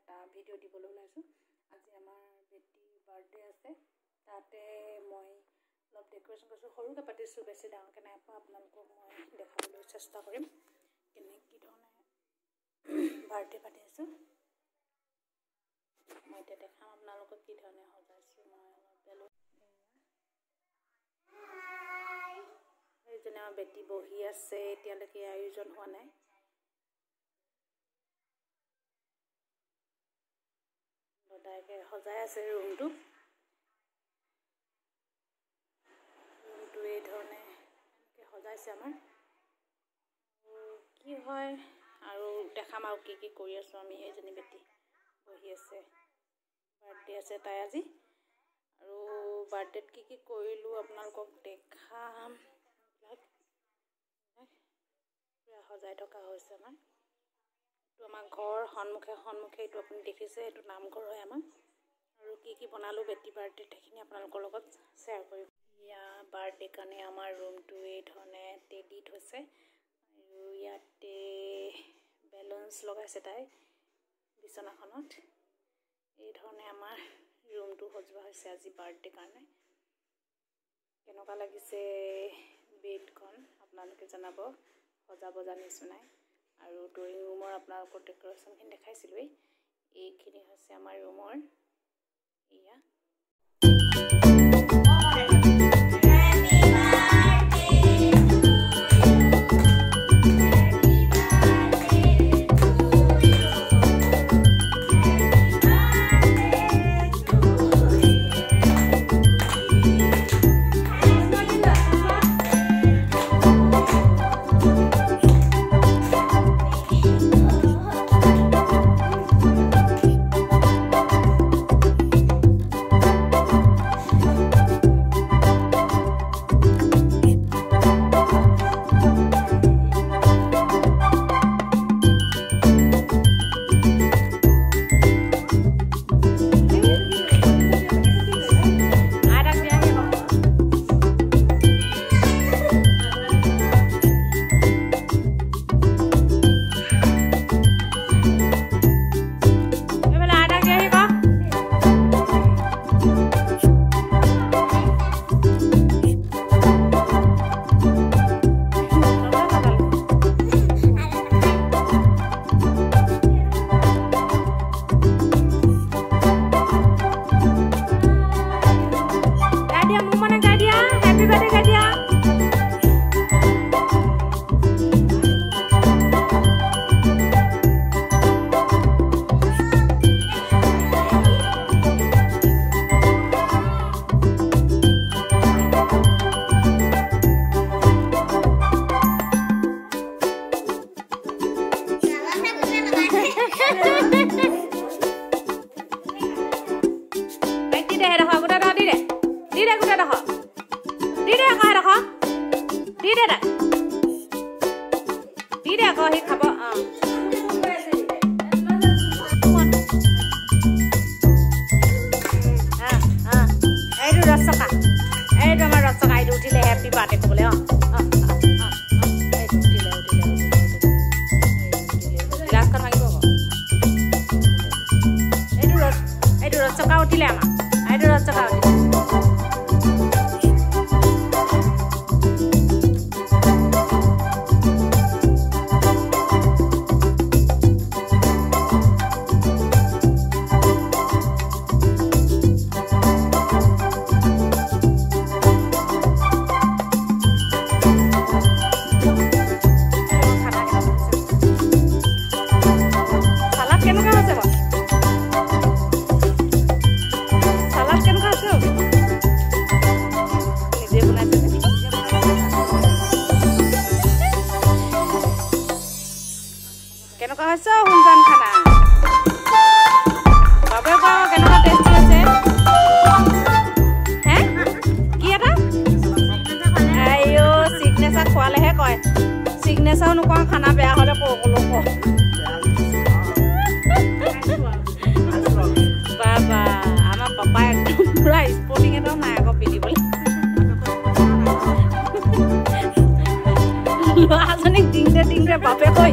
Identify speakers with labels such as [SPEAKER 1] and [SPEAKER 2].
[SPEAKER 1] এটা ভিডিঅ' দিবলৈ ওলাইছোঁ। আজি আমাৰ বেটি বাৰ্থডে আছে, তাতে মই অলপ ডেক'ৰেশ্যন কৰিছোঁ, সৰুকৈ পাতিছোঁ, বেছি ডাঙৰকৈ নাই পোৱা। আপোনালোকক মই দেখাবলৈ চেষ্টা কৰিম কি ধৰণে বাৰ্থডে পাতি আছোঁ। মই এতিয়া দেখাম আপোনালোকক কি ধৰণে সজাইছোঁ। মই অলপ বেলুন, এইজনে আমাৰ বেটি বহি আছে, এতিয়ালৈকে আয়োজন হোৱা নাই। দাদাকে সজাই আছে ৰুমটো এই ধৰণে এনেকৈ সজাইছে আমাৰ। কি হয় আৰু দেখাম আৰু কি কৰি আছোঁ আমি। এইজনী বেটি বহি আছে, বাৰ্থডে আছে তাই আজি, আৰু বাৰ্থডেত কি কৰিলোঁ আপোনালোকক দেখাম। পুৰা সজাই থকা হৈছে আমাৰ। এইটো আমাৰ ঘৰ সন্মুখে এইটো আপুনি দেখিছে, এইটো নামঘৰ হয় আমাৰ। আৰু কি বনালোঁ বেটি বাৰ্থডেত সেইখিনি আপোনালোকৰ লগত শ্বেয়াৰ কৰিম। এয়া বাৰ্থডে কাৰণে আমাৰ ৰুমটো এই ধৰণে দি থৈছে, আৰু ইয়াতে বেলুনছ লগাইছে তাই বিচনাখনত। এই ধৰণে আমাৰ ৰুমটো সজোৱা হৈছে আজি বাৰ্থডে কাৰণে। কেনেকুৱা লাগিছে বেডখন আপোনালোকে জনাব, সজাব জানিছোঁ নাই। আৰু ড্ৰয়িং ৰুমৰ আপোনালোকৰ ডেক'ৰেশ্যনখিনি দেখাইছিলোঁৱেই। এইখিনি হৈছে আমাৰ ৰুমৰ। এয়া সিগনেচাৰো নোকোৱা, খানা বেয়া হ'লে বাবা আমাৰ পাপাই একদম পুৰা স্পৰ্টিং এটাও নাই আকৌ পিন্ধিবলৈ। ল'ৰাজনীক টিংৰে বাপেকৰ